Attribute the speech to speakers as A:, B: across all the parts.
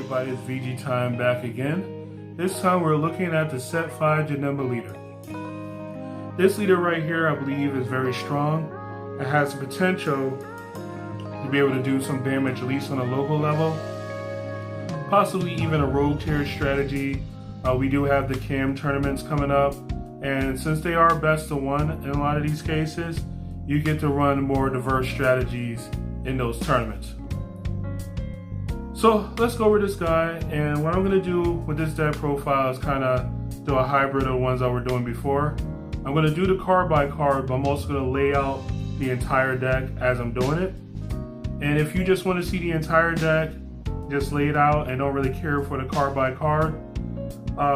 A: everybody, it's VG time back again. This time we're looking at the Set 5 Janemba leader. This leader right here I believe is very strong. It has the potential to be able to do some damage at least on a local level. Possibly even a rogue tier strategy. We do have the CAM tournaments coming up, and since they are best of one in a lot of these cases, you get to run more diverse strategies in those tournaments. So let's go over this guy, and what I'm going to do with this deck profile is kind of do a hybrid of the ones that we're doing before. I'm going to do the card by card, but I'm also going to lay out the entire deck as I'm doing it. And if you just want to see the entire deck just laid out and don't really care for the card by card,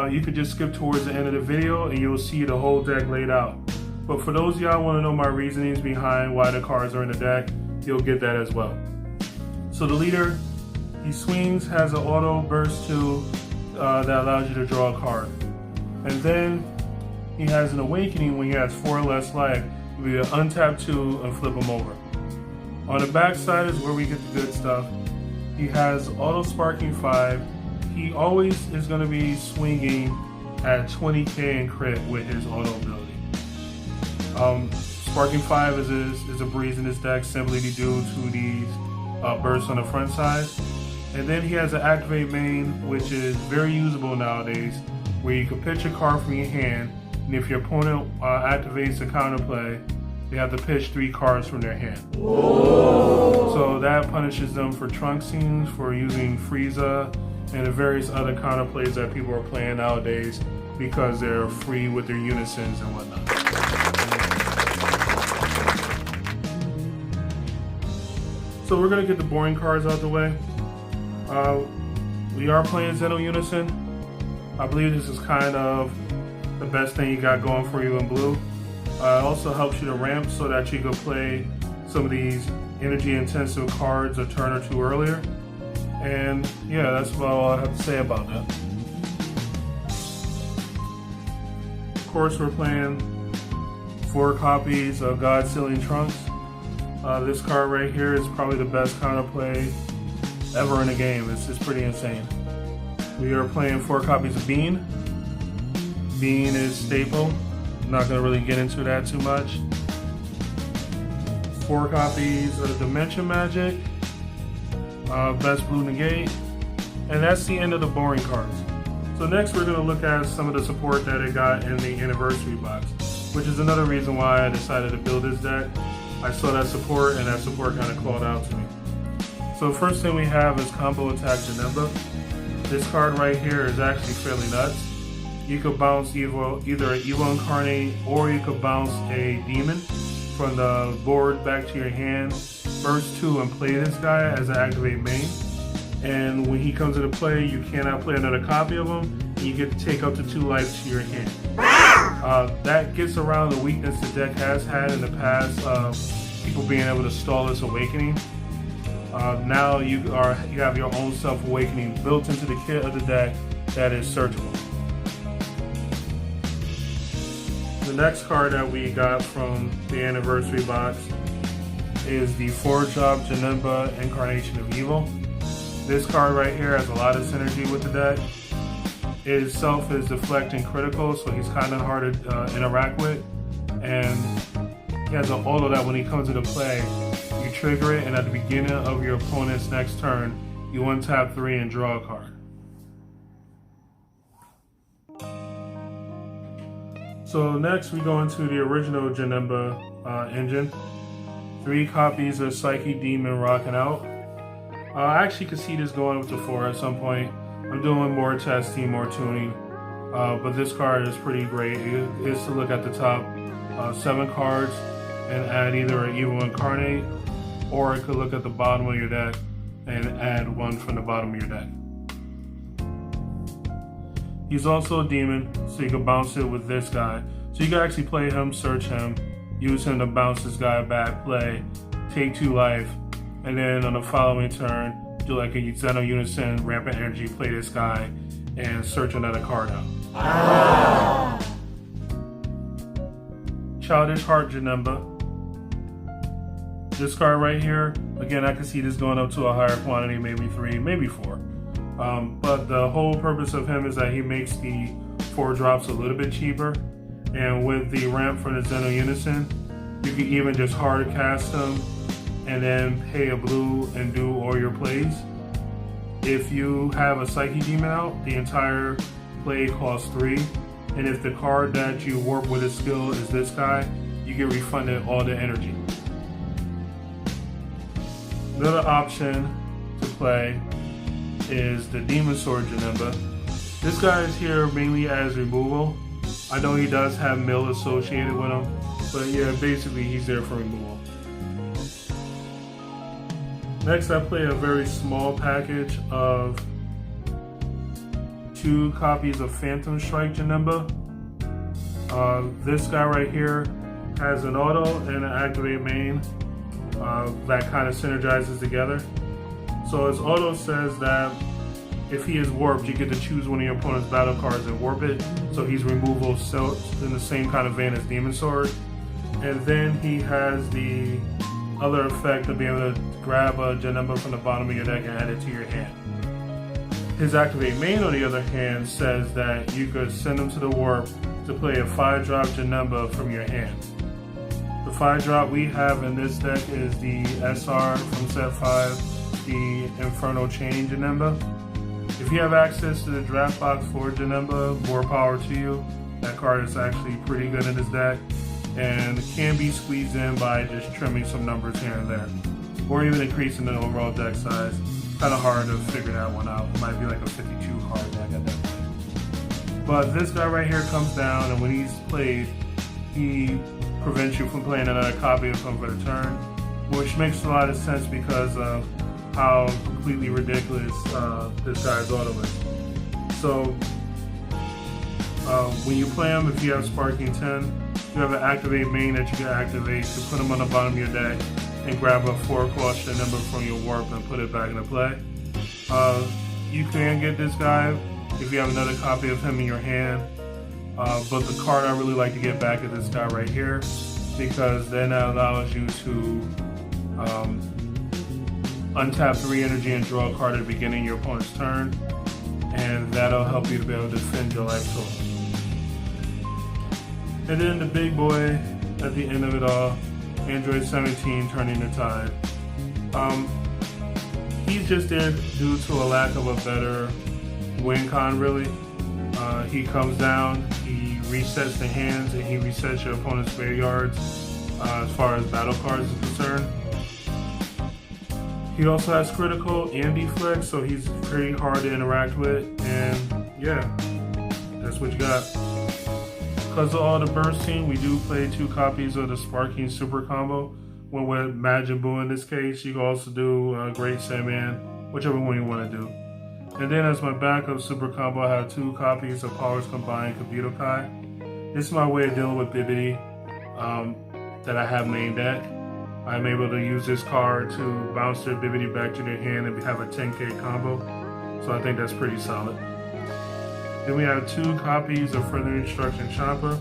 A: you could just skip towards the end of the video and you'll see the whole deck laid out. But for those of y'all who want to know my reasonings behind why the cards are in the deck, you'll get that as well. So the leader, he swings, has an auto burst 2 that allows you to draw a card. And then he has an awakening when he has 4 or less life. We untap 2 and flip him over. On the back side is where we get the good stuff. He has auto sparking 5. He always is going to be swinging at 20k in crit with his auto ability. Sparking 5 is a breeze in this deck simply due to these bursts on the front side. And then he has an activate main, which is very usable nowadays, where you can pitch a card from your hand, and if your opponent activates a counterplay, they have to pitch 3 cards from their hand. Whoa. So that punishes them for trunk scenes, for using Frieza, and the various other counterplays that people are playing nowadays because they're free with their unisons and whatnot. So we're gonna get the boring cards out the way. We are playing Zeno Unison. I believe this is kind of the best thing you got going for you in blue. It also helps you to ramp so that you can play some of these energy intensive cards a turn or 2 earlier. And yeah, that's about all I have to say about that. Of course, we're playing 4 copies of God Sealing Trunks. This card right here is probably the best counterplay ever in the game. It's just pretty insane. We are playing 4 copies of Bean. Bean is staple. I'm not going to really get into that too much. 4 copies of Dimension Magic. Best Blue Negate. And that's the end of the boring cards. So next we're going to look at some of the support that it got in the anniversary box, which is another reason why I decided to build this deck. I saw that support, and that support kind of called out to me. So first thing we have is Combo Attack Janemba. This card right here is actually fairly nuts. You could bounce either an Evil Incarnate, or you could bounce a Demon from the board back to your hand, burst 2 and play this guy as an activate main. And when he comes into play, you cannot play another copy of him, and you get to take up to 2 life to your hand. That gets around the weakness the deck has had in the past of people being able to stall this awakening. Now you have your own self-awakening built into the kit of the deck that is searchable. The next card that we got from the anniversary box is the 4-drop Janemba Incarnation of Evil. This card right here has a lot of synergy with the deck. It itself is deflect and critical, so he's kind of hard to interact with. And he has an auto that when he comes into play, you trigger it, and at the beginning of your opponent's next turn, you untap 3 and draw a card. So next we go into the original Janemba engine. 3 copies of Psyche Demon rocking out. I actually could see this going up to 4 at some point. I'm doing more testing, more tuning, but this card is pretty great. It is to look at the top 7 cards and add either an Evil Incarnate, or it could look at the bottom of your deck and add 1 from the bottom of your deck. He's also a demon, so you can bounce it with this guy. So you can actually play him, search him, use him to bounce this guy back, play, take 2 life, and then on the following turn, do like a Zeno Unison, Rampant Energy, play this guy, and search another card out. Childish Heart Janemba. This card right here, again, I can see this going up to a higher quantity, maybe 3, maybe 4. But the whole purpose of him is that he makes the 4 drops a little bit cheaper. And with the ramp from the Zeno Unison, you can even just hard cast them and then pay a blue and do all your plays. If you have a Psyche Demon out, the entire play costs 3. And if the card that you warp with a skill is this guy, you get refunded all the energy. Another option to play is the Demon Sword Janemba. This guy is here mainly as removal. I know he does have mill associated with him, but yeah, basically he's there for removal. Next, I play a very small package of 2 copies of Phantom Strike Janemba. This guy right here has an auto and an activate main that kind of synergizes together. So his auto says that if he is warped, you get to choose one of your opponent's battle cards and warp it. So he's removal, so in the same kind of vein as Demon Sword. And then he has the other effect of being able to grab a Janemba from the bottom of your deck and add it to your hand. His activate main, on the other hand, says that you could send him to the warp to play a 5-drop Janemba from your hand. The 5-drop we have in this deck is the SR from set 5, the Inferno Chain Janemba. If you have access to the draft box for Janemba, more power to you. That card is actually pretty good in this deck and can be squeezed in by just trimming some numbers here and there, or even increasing the overall deck size. Kind of hard to figure that one out. It might be like a 52 card deck at that point. But this guy right here comes down, and when he's played, he prevents you from playing another copy of him for the turn, which makes a lot of sense because of how completely ridiculous this guy's auto is. So when you play him, if you have Sparking 10, you have an activate main that you can activate to put him on the bottom of your deck and grab a 4-cost Janemba from your warp and put it back into play. You can get this guy if you have another copy of him in your hand, but the card I really like to get back is this guy right here, because then that allows you to untap 3 energy and draw a card at the beginning of your opponent's turn, and that'll help you to be able to defend your life total. And then the big boy at the end of it all, Android 17 turning the tide. He's just there due to a lack of a better win con, really. He comes down, he resets the hands, and he resets your opponent's graveyards as far as battle cards is concerned. He also has critical and deflect, so he's pretty hard to interact with, and yeah, that's what you got. Because of all the bursting, we do play 2 copies of the Sparking Super Combo. One with Majin Buu in this case. You can also do Great Saiyaman, whichever one you want to do. And then as my backup Super Combo, I have 2 copies of Powers Combined Kabuto Kai. This is my way of dealing with Bibidi that I have main deck. I'm able to use this card to bounce their Bibidi back to their hand and have a 10k combo. So I think that's pretty solid. Then we have 2 copies of Further Instruction Chopper.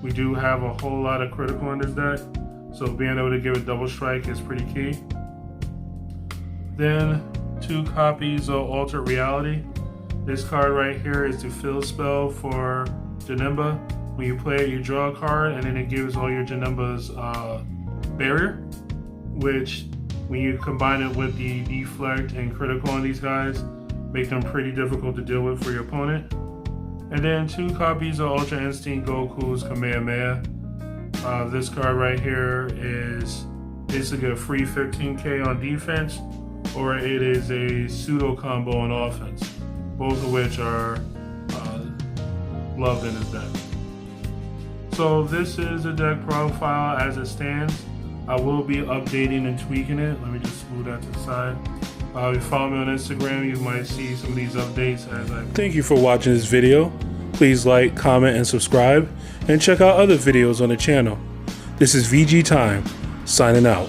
A: We do have a whole lot of critical in this deck, so being able to give it double strike is pretty key. Then 2 copies of Altered Reality. This card right here is the fill spell for Janemba. When you play it, you draw a card, and then it gives all your Janembas barrier, which when you combine it with the deflect and critical on these guys, make them pretty difficult to deal with for your opponent. And then 2 copies of Ultra Instinct Goku's Kamehameha. This card right here is basically a free 15k on defense, or it is a pseudo combo on offense, both of which are loved in this deck. So this is the deck profile as it stands. I will be updating and tweaking it. Let me just move that to the side. If you follow me on Instagram, you might see some of these updates as I... Thank you for watching this video. Please like, comment, and subscribe, and check out other videos on the channel. This is VG Time, signing out.